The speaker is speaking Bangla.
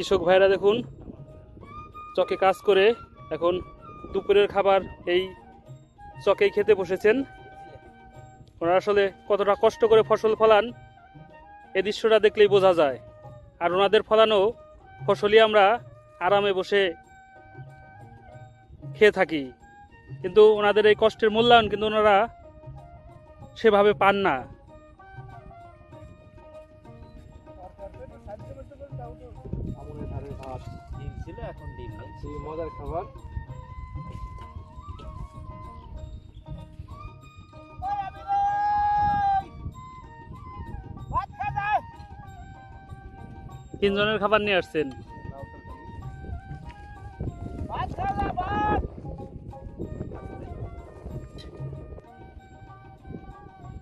কৃষক ভাইরা দেখুন চকে কাজ করে এখন দুপুরের খাবার এই চকেই খেতে বসেছেন। ওনারা আসলে কতটা কষ্ট করে ফসল ফলান এই দৃশ্যটা দেখলেই বোঝা যায়। আর ওনাদের ফলানো ফসলই আমরা আরামে বসে খেয়ে থাকি, কিন্তু ওনাদের এই কষ্টের মূল্যায়ন কিন্তু ওনারা সেভাবে পান না। ডিম ছিল, এখন ডিম নেই। মজার খাবার। তিনজনের খাবার নিয়ে আসছেন।